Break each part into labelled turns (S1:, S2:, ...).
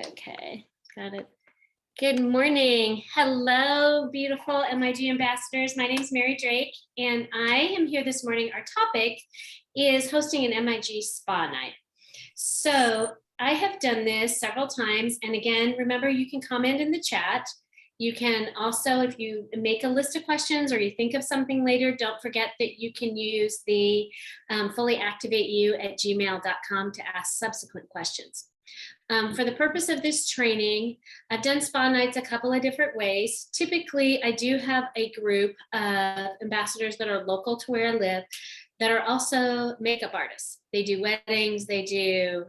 S1: Okay, got it. Good morning. Hello, beautiful MIG ambassadors. My name is Mary Drake, and I am here this morning. Our topic is hosting an MIG spa night. So I have done this several times. And again, remember, you can comment in the chat. You can also, if you make a list of questions or you think of something later, don't forget that you can use the fullyactivateyou@gmail.com to ask subsequent questions. For the purpose of this training, I've done spa nights a couple of different ways. Typically, I do have a group of ambassadors that are local to where I live that are also makeup artists. They do weddings, they do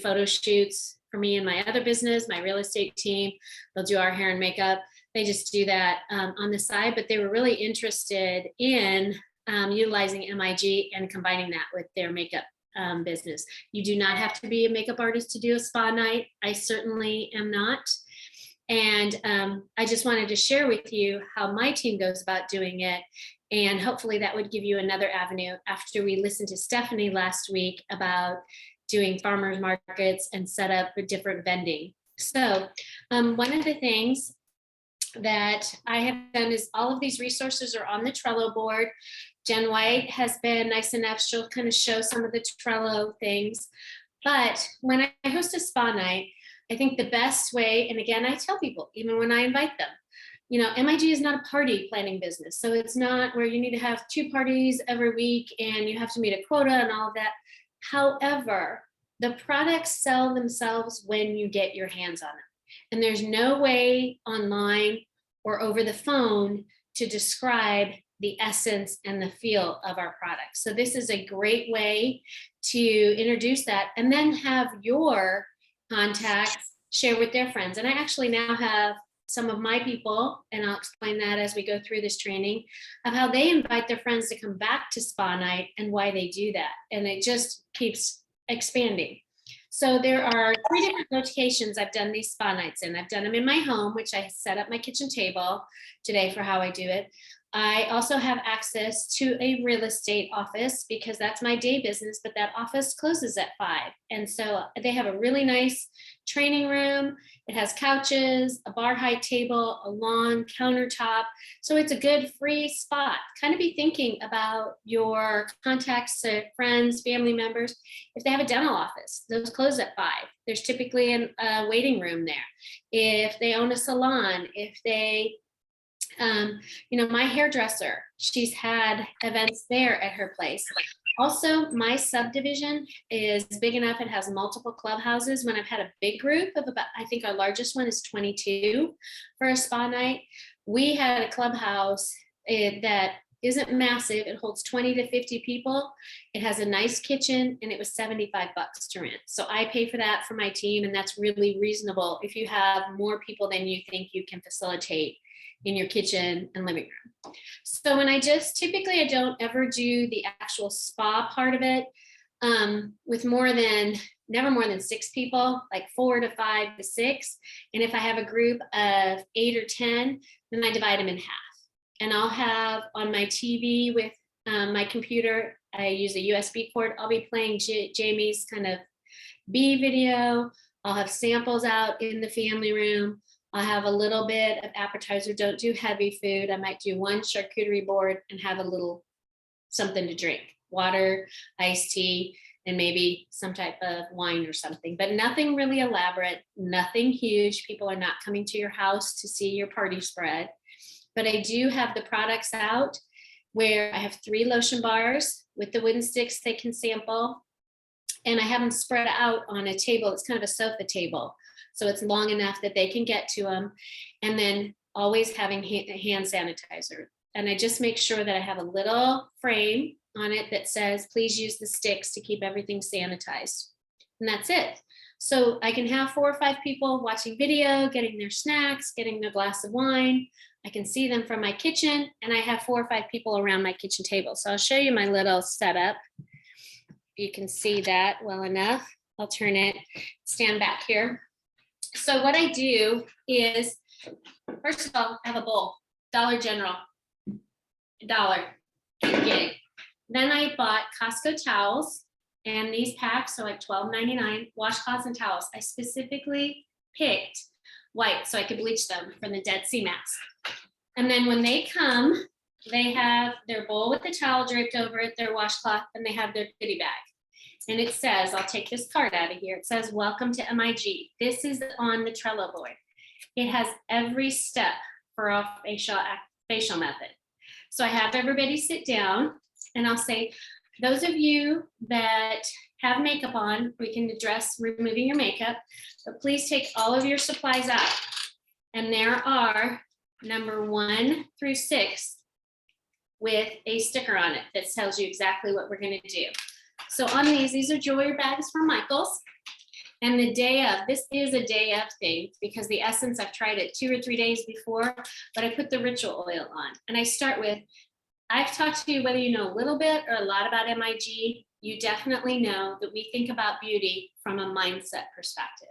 S1: photo shoots for me and my other business, my real estate team. They'll do our hair and makeup. They just do that on the side, but they were really interested in utilizing MIG and combining that with their makeup business. You do not have to be a makeup artist to do a spa night. I certainly am not. And I just wanted to share with you how my team goes about doing it. And hopefully that would give you another avenue after we listened to Stephanie last week about doing farmers markets and set up a different vending. So one of the things that I have done is all of these resources are on the Trello board. Jen White has been nice enough. She'll kind of show some of the Trello things. But when I host a spa night, I think the best way, and again, I tell people, even when I invite them, you know, MIG is not a party planning business. So it's not where you need to have 2 parties every week and you have to meet a quota and all of that. However, the products sell themselves when you get your hands on them. And there's no way online or over the phone to describe the essence and the feel of our products. So this is a great way to introduce that and then have your contacts share with their friends. And I actually now have some of my people, and I'll explain that as we go through this training, of how they invite their friends to come back to spa night and why they do that. And it just keeps expanding. So there are 3 different locations I've done these spa nights in. I've done them in my home, which I set up my kitchen table today for how I do it. I also have access to a real estate office because that's my day business, but that office closes at 5. And so they have a really nice training room. It has couches, a bar height table, a lawn, countertop. So it's a good free spot. Kind of be thinking about your contacts, friends, family members. If they have a dental office, those close at 5. There's typically a waiting room there. If they own a salon, if they you know, my hairdresser, she's had events there at her place. Also, my subdivision is big enough. It has multiple clubhouses. When I've had a big group of about, I think our largest one is 22 for a spa night. We had a clubhouse that isn't massive. It holds 20 to 50 people. It has a nice kitchen and it was $75 to rent. So I pay for that for my team, and that's really reasonable if you have more people than you think you can facilitate in your kitchen and living room. So when typically I don't ever do the actual spa part of it with never more than 6 people, like 4 to 5 to 6. And if I have a group of 8 or 10, then I divide them in half. And I'll have on my TV with my computer, I use a USB cord. I'll be playing Jamie's kind of bee video. I'll have samples out in the family room. I'll have a little bit of appetizer. Don't do heavy food. I might do 1 charcuterie board and have a little something to drink, water, iced tea, and maybe some type of wine or something, but nothing really elaborate, nothing huge. People are not coming to your house to see your party spread. But I do have the products out where I have 3 lotion bars with the wooden sticks they can sample. And I have them spread out on a table. It's kind of a sofa table. So it's long enough that they can get to them. And then always having hand sanitizer. And I just make sure that I have a little frame on it that says, please use the sticks to keep everything sanitized. And that's it. So I can have 4 or 5 people watching video, getting their snacks, getting their glass of wine. I can see them from my kitchen, and I have 4 or 5 people around my kitchen table. So I'll show you my little setup. You can see that well enough. I'll turn it, stand back here. So what I do is, first of all, I have a bowl, Dollar General, $1, gig. Then I bought Costco towels And these packs are like $12.99. Washcloths and towels. I specifically picked white so I could bleach them from the Dead Sea mask. And then when they come, they have their bowl with the towel draped over it, their washcloth, and they have their goodie bag. And it says, I'll take this card out of here. It says, welcome to MIG. This is on the Trello board. It has every step for a facial method. So I have everybody sit down and I'll say, those of you that have makeup on, we can address removing your makeup, but please take all of your supplies out. And there are number 1 through 6 with a sticker on it that tells you exactly what we're going to do. So on these are jewelry bags from Michaels. And the day of, this is a day of thing because the essence, I've tried it 2 or 3 days before, but I put the ritual oil on. And I start with, I've talked to you whether you know a little bit or a lot about MIG, you definitely know that we think about beauty from a mindset perspective.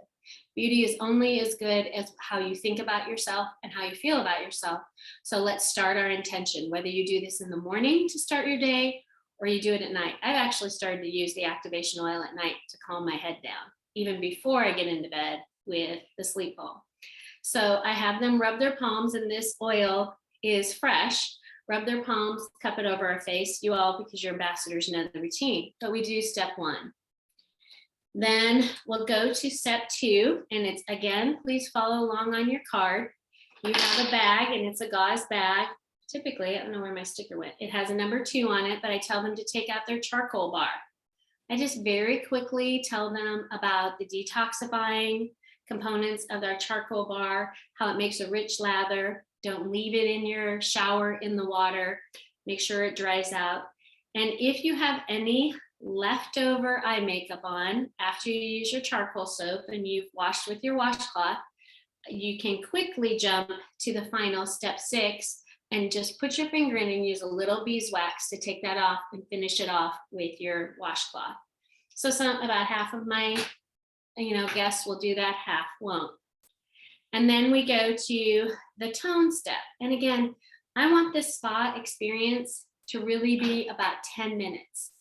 S1: Beauty is only as good as how you think about yourself and how you feel about yourself. So let's start our intention, whether you do this in the morning to start your day or you do it at night. I've actually started to use the activation oil at night to calm my head down, even before I get into bed with the sleep ball. So I have them rub their palms, and this oil is fresh. Rub their palms, cup it over our face. You all, because you're ambassadors, know the routine. But we do step 1. Then we'll go to step 2, and it's, again, please follow along on your card. You have a bag, and it's a gauze bag. Typically, I don't know where my sticker went. It has a number 2 on it, but I tell them to take out their charcoal bar. I just very quickly tell them about the detoxifying components of our charcoal bar, how it makes a rich lather. Don't leave it in your shower in the water. Make sure it dries out. And if you have any leftover eye makeup on after you use your charcoal soap and you've washed with your washcloth, you can quickly jump to the final step 6 and just put your finger in and use a little beeswax to take that off and finish it off with your washcloth. So about half of my guests will do that, half won't. And then we go to the tone step. And again, I want this spa experience to really be about 10 minutes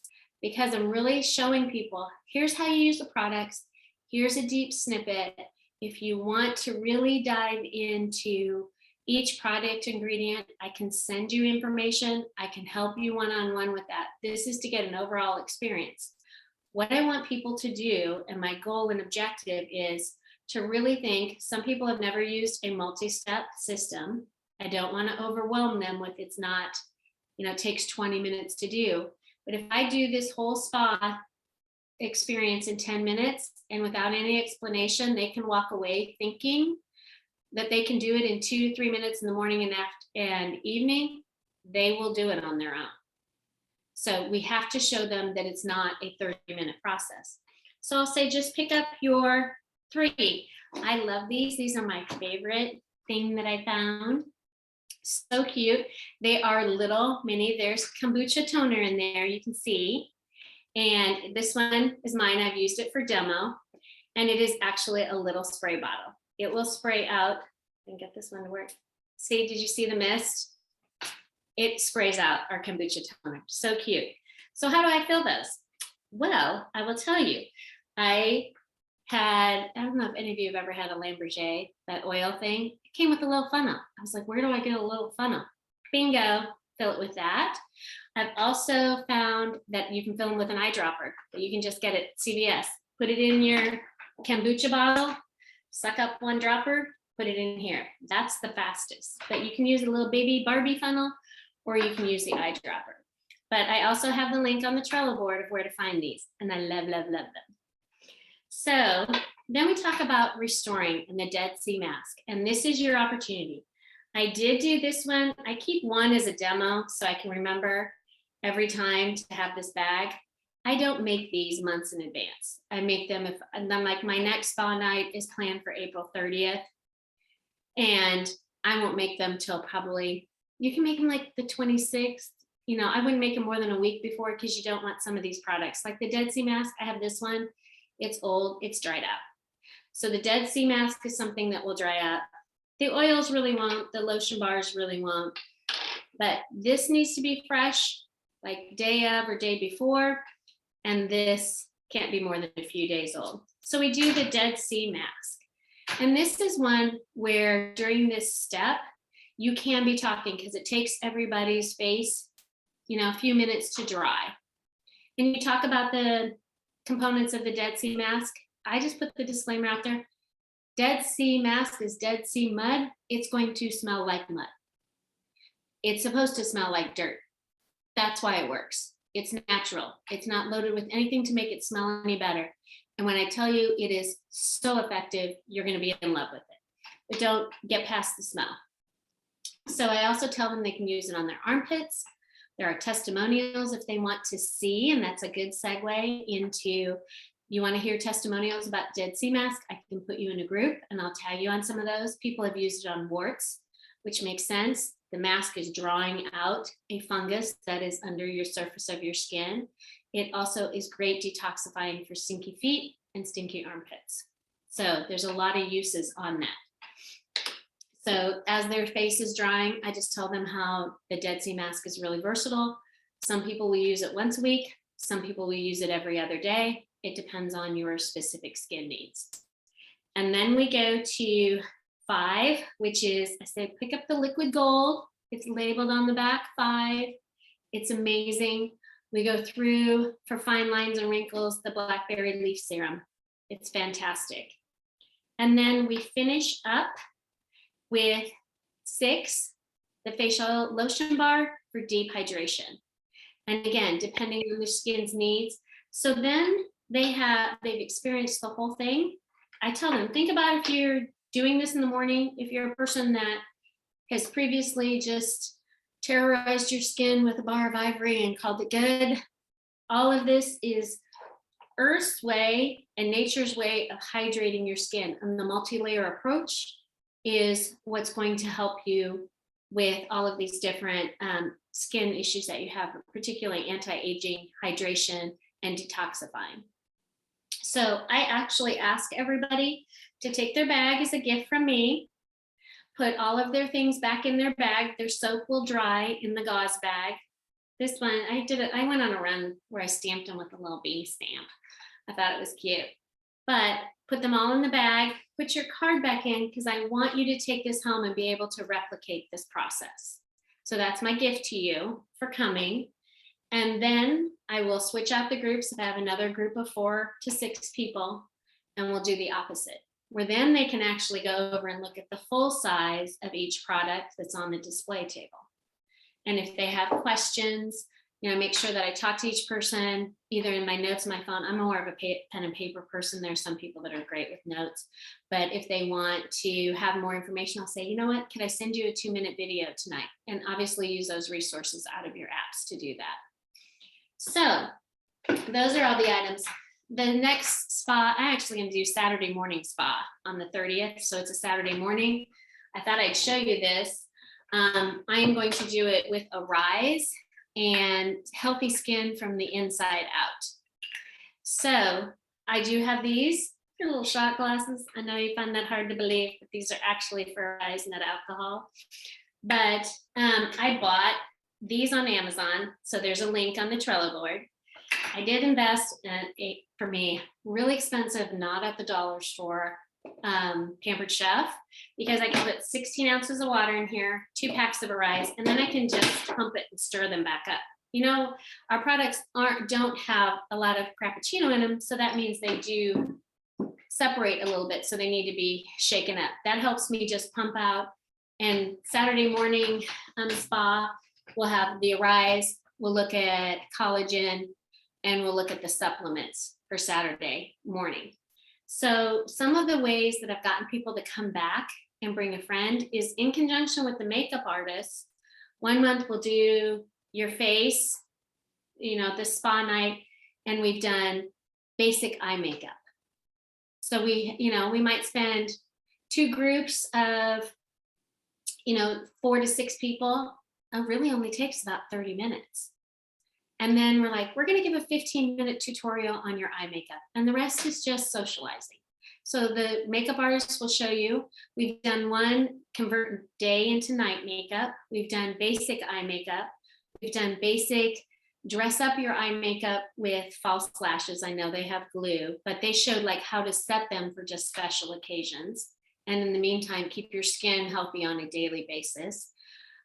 S1: because I'm really showing people, here's how you use the products. Here's a deep snippet. If you want to really dive into each product ingredient, I can send you information. I can help you one-on-one with that. This is to get an overall experience. What I want people to do, and my goal and objective, is to really think, some people have never used a multi-step system. I don't want to overwhelm them with it's not, it takes 20 minutes to do. But if I do this whole spa experience in 10 minutes and without any explanation, they can walk away thinking that they can do it in 2 to 3 minutes in the morning and evening, they will do it on their own. So we have to show them that it's not a 30-minute process. So I'll say, just pick up your 3. I love these. These are my favorite thing that I found. So cute. They are little mini. There's kombucha toner in there, you can see. And this one is mine. I've used it for demo. And it is actually a little spray bottle. It will spray out and get this one to work. See, did you see the mist? It sprays out our kombucha toner. So cute. So how do I fill those? Well, I will tell you. I don't know if any of you have ever had a Lamborghini, that oil thing. It came with a little funnel. I was like, where do I get a little funnel? Bingo, fill it with that. I've also found that you can fill them with an eyedropper that you can just get at CVS. Put it in your kombucha bottle, suck up one dropper, put it in here. That's the fastest. But you can use a little baby Barbie funnel, or you can use the eyedropper. But I also have the link on the Trello board of where to find these, and I love, love, love them. So then we talk about restoring and the Dead Sea mask, and this is your opportunity. I did do this one. I keep one as a demo so I can remember every time to have this bag. I don't make these months in advance. I make them and then like my next spa night is planned for April 30th. And I won't make them till probably, you can make them like the 26th. I wouldn't make them more than a week before because you don't want some of these products. Like the Dead Sea mask, I have this one. It's old, it's dried out. So the Dead Sea mask is something that will dry out. The oils really won't, the lotion bars really won't. But this needs to be fresh, like day of or day before. And this can't be more than a few days old. So we do the Dead Sea mask. And this is one where during this step, you can be talking because it takes everybody's face, a few minutes to dry. And you talk about the components of the Dead Sea mask. I just put the disclaimer out there. Dead Sea mask is Dead Sea mud. It's going to smell like mud. It's supposed to smell like dirt. That's why it works. It's natural. It's not loaded with anything to make it smell any better. And when I tell you it is so effective, you're going to be in love with it. But don't get past the smell. So I also tell them they can use it on their armpits. There are testimonials if they want to see, and that's a good segue into, you want to hear testimonials about Dead Sea mask, I can put you in a group and I'll tag you on some of those. People have used it on warts, which makes sense. The mask is drawing out a fungus that is under your surface of your skin. It also is great detoxifying for stinky feet and stinky armpits. So there's a lot of uses on that. So as their face is drying, I just tell them how the Dead Sea mask is really versatile. Some people will use it once a week. Some people will use it every other day. It depends on your specific skin needs. And then we go to 5, which is, I say, pick up the liquid gold. It's labeled on the back, 5. It's amazing. We go through for fine lines and wrinkles, the blackberry leaf serum. It's fantastic. And then we finish up with 6, the facial lotion bar for deep hydration. And again, depending on their skin's needs. So then they've experienced the whole thing. I tell them, think about if you're doing this in the morning, if you're a person that has previously just terrorized your skin with a bar of ivory and called it good. All of this is Earth's way and nature's way of hydrating your skin. And the multi-layer approach is what's going to help you with all of these different skin issues that you have, particularly anti-aging, hydration, and detoxifying. So I actually ask everybody to take their bag as a gift from me, put all of their things back in their bag. Their soap will dry in the gauze bag. This one, I went on a run where I stamped them with a little bee stamp. I thought it was cute. But put them all in the bag, put your card back in, because I want you to take this home and be able to replicate this process. So that's my gift to you for coming. And then I will switch out the groups if I have another group of 4 to 6 people, and we'll do the opposite, where then they can actually go over and look at the full size of each product that's on the display table. And if they have questions, make sure that I talk to each person, either in my notes, my phone. I'm more of a pen and paper person. There's some people that are great with notes, but if they want to have more information, I'll say, you know what, could I send you a 2-minute video tonight? And obviously use those resources out of your apps to do that. So those are all the items. The next spa, I actually am going to do Saturday morning spa on the 30th. So it's a Saturday morning. I thought I'd show you this. I am going to do it with Arise and Healthy Skin from the Inside Out. So I do have these little shot glasses. I know you find that hard to believe, but these are actually for Arise, not alcohol. But I bought these on Amazon. So there's a link on the Trello board. I did invest in for me, really expensive, not at the dollar store, Pampered Chef, because I can put 16 ounces of water in here, 2 packs of Arise, and then I can just pump it and stir them back up. Our products don't have a lot of Frappuccino in them, so that means they do separate a little bit, so they need to be shaken up. That helps me just pump out. And Saturday morning spa, we'll have the Arise, we'll look at collagen, and we'll look at the supplements for Saturday morning. So some of the ways that I've gotten people to come back and bring a friend is in conjunction with the makeup artist. 1 month we'll do your face, the spa night, and we've done basic eye makeup. So we might spend 2 groups of, 4 to 6 people. It really only takes about 30 minutes. And then we're like, we're going to give a 15-minute tutorial on your eye makeup. And the rest is just socializing. So the makeup artist will show you. We've done one convert day into night makeup. We've done basic eye makeup. We've done basic dress up your eye makeup with false lashes. I know they have glue, but they showed like how to set them for just special occasions. And in the meantime, keep your skin healthy on a daily basis.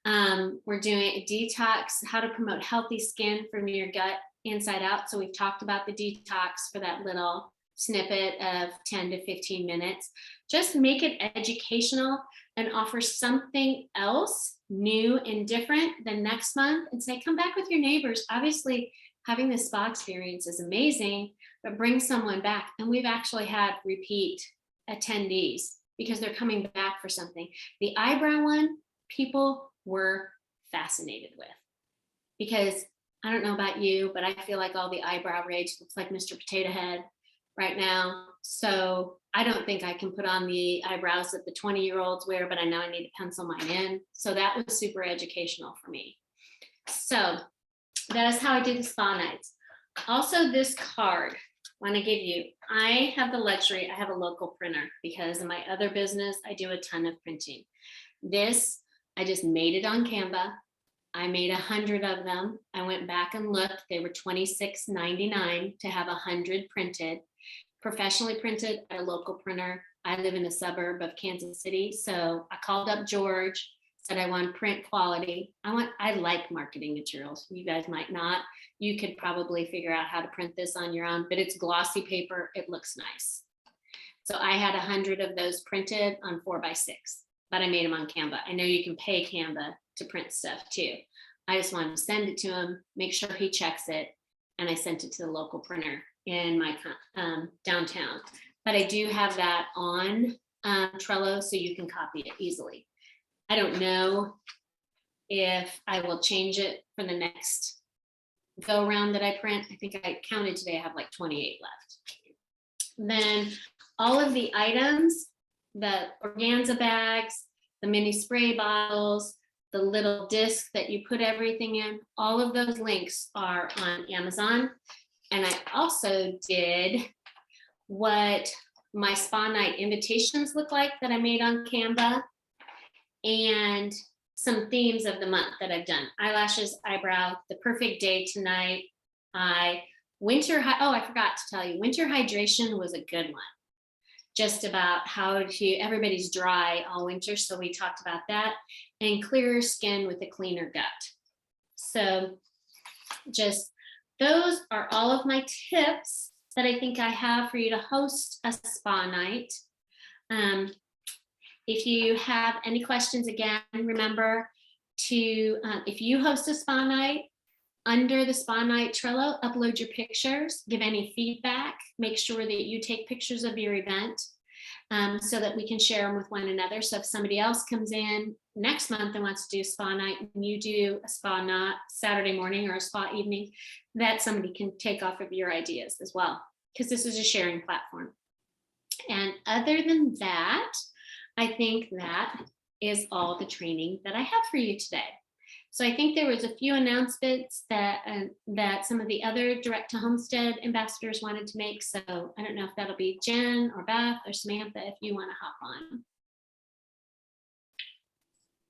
S1: We're doing a detox, how to promote healthy skin from your gut inside out. So we've talked about the detox for that little snippet of 10 to 15 minutes. Just make it educational and offer something else new and different than next month, and say, come back with your neighbors. Obviously, having this spa experience is amazing, but bring someone back. And we've actually had repeat attendees because they're coming back for something. The eyebrow one, people were fascinated with, because I don't know about you, but I feel like all the eyebrow rage looks like Mr. Potato Head right now. So I don't think I can put on the eyebrows that the 20-year-olds wear, but I know I need to pencil mine in. So that was super educational for me. So that is how I do the spa nights. Also, this card, when I give you, I have the luxury, I have a local printer because in my other business, I do a ton of printing. This, I just made it on Canva. I made 100 of them. I went back and looked. They were $26.99 to have 100 printed, professionally printed at a local printer. I live in a suburb of Kansas City. So I called up George, said I want print quality. I like marketing materials. You guys might not. You could probably figure out how to print this on your own, but it's glossy paper. It looks nice. So I had 100 of those printed on 4x6, but I made them on Canva. I know you can pay Canva to print stuff too. I just wanted to send it to him, make sure he checks it, and I sent it to the local printer in my downtown. But I do have that on Trello, so you can copy it easily. I don't know if I will change it for the next go round that I print. I think I counted today, I have like 28 left. Then all of the items, the organza bags, the mini spray bottles, the little disc that you put everything in, all of those links are on Amazon. And I also did what my spa night invitations look like that I made on Canva, and some themes of the month that I've done. Eyelashes, eyebrow, the perfect day tonight. I forgot to tell you, winter hydration was a good one. Just about how to, everybody's dry all winter, so we talked about that, and clearer skin with a cleaner gut. So just those are all of my tips that I think I have for you to host a spa night. If you have any questions, again, remember to, if you host a spa night, under the spa night Trello, upload your pictures, give any feedback, make sure that you take pictures of your event so that we can share them with one another. So if somebody else comes in next month and wants to do a spa night, and you do a spa night Saturday morning or a spa evening, that somebody can take off of your ideas as well, because this is a sharing platform. And other than that, I think that is all the training that I have for you today. So I think there was a few announcements that some of the other direct to homestead ambassadors wanted to make. So I don't know if that'll be Jen or Beth or Samantha, if you want to hop on.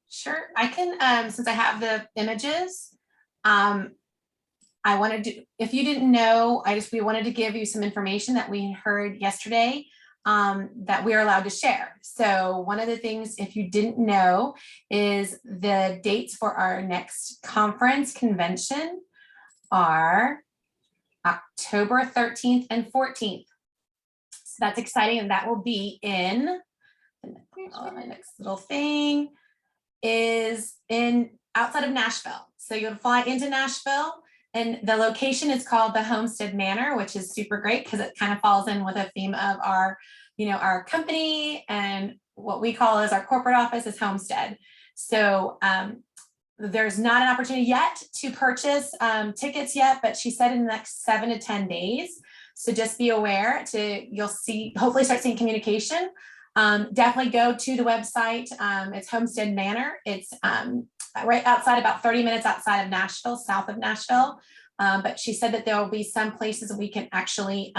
S2: Sure, I can, since I have the images, I wanted to, if you didn't know, we wanted to give you some information that we heard yesterday that we are allowed to share. So one of the things, if you didn't know, is the dates for our next conference convention are October 13th and 14th. So that's exciting, and that will be in, my next little thing is in outside of Nashville. So you'll fly into Nashville, and the location is called the Homestead Manor, which is super great because it kind of falls in with a theme of our, our company, and what we call as our corporate office is Homestead. So there's not an opportunity yet to purchase tickets yet, but she said in the next 7 to 10 days. So just be aware you'll see, hopefully start seeing communication. Definitely go to the website. It's Homestead Manor. It's right outside, about 30 minutes outside of Nashville, south of Nashville. But she said that there will be some places that we can actually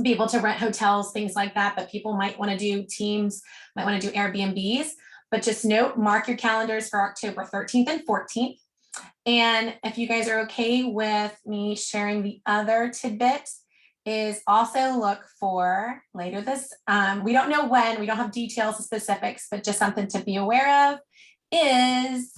S2: be able to rent hotels, things like that. But people might want to do teams, might want to do Airbnbs. But just note, mark your calendars for October 13th and 14th. And if you guys are okay with me sharing the other tidbit, is also look for later this, we don't know when, we don't have details and specifics, but just something to be aware of is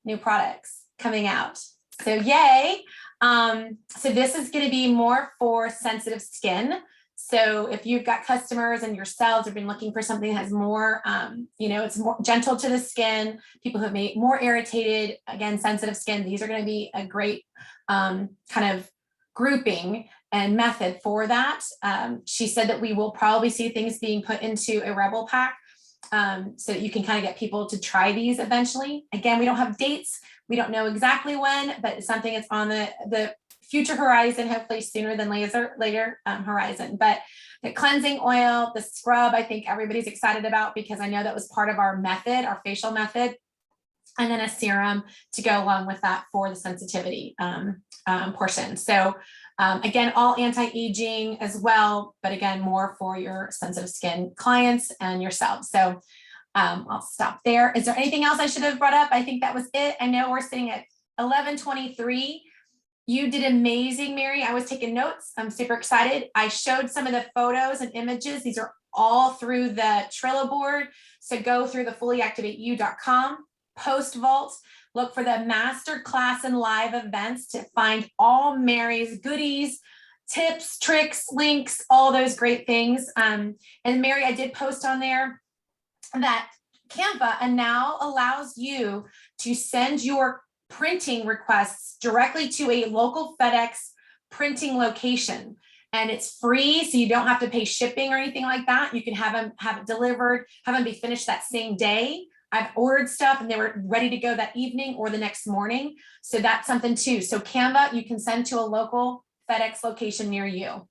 S2: new products coming out. So yay. So this is going to be more for sensitive skin. So if you've got customers and yourselves have been looking for something that has more, it's more gentle to the skin, people who have made more irritated, again, sensitive skin, these are going to be a great kind of grouping and method for that. She said that we will probably see things being put into a Rebel pack so that you can kind of get people to try these eventually. Again, we don't have dates. We don't know exactly when, but it's something that's on the future horizon, hopefully sooner than later horizon. But the cleansing oil, the scrub, I think everybody's excited about because I know that was part of our method, our facial method, and then a serum to go along with that for the sensitivity portion. So again, all anti-aging as well, but again, more for your sensitive skin clients and yourselves. So I'll stop there. Is there anything else I should have brought up? I think that was it. I know we're sitting at 11:23. You did amazing, Mary. I was taking notes. I'm super excited. I showed some of the photos and images. These are all through the Trello board. So go through the fullyactivateyou.com, post vault, look for the master class and live events to find all Mary's goodies, tips, tricks, links, all those great things. And Mary, I did post on there that Canva now allows you to send your printing requests directly to a local FedEx printing location, and it's free, so you don't have to pay shipping or anything like that. You can have it delivered, have them be finished that same day. I've ordered stuff and they were ready to go that evening or the next morning, so that's something too. So Canva, you can send to a local FedEx location near you.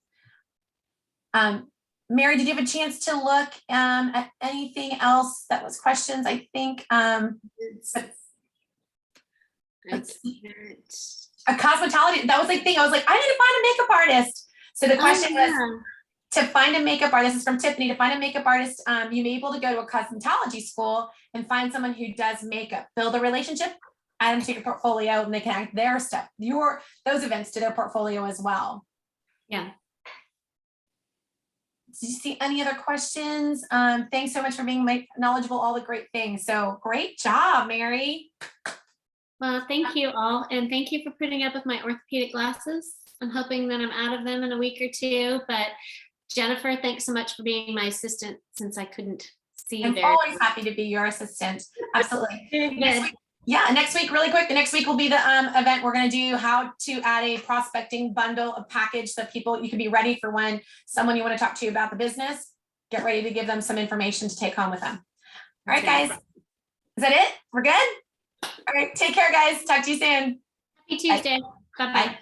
S2: Mary, did you have a chance to look at anything else that was questions? I think a cosmetology, that was the thing. I was like, I need to find a makeup artist. So the question was to find a makeup artist. This is from Tiffany. To find a makeup artist, you may be able to go to a cosmetology school and find someone who does makeup, build a relationship, add them to your portfolio, and they can add their stuff, those events to their portfolio as well.
S1: Yeah.
S2: Did you see any other questions? Thanks so much for being knowledgeable, all the great things. So great job, Mary.
S1: Well, thank you all. And thank you for putting up with my orthopedic glasses. I'm hoping that I'm out of them in a week or two. But Jennifer, thanks so much for being my assistant since I couldn't see you there.
S2: I'm always happy to be your assistant. Absolutely. Next week, really quick. The next week will be the event. We're going to do how to add a prospecting bundle, a package so people, you can be ready for when someone you want to talk to about the business, get ready to give them some information to take home with them. All right, guys. Is that it? We're good? All right. Take care, guys. Talk to you soon.
S1: Happy Tuesday. Bye-bye.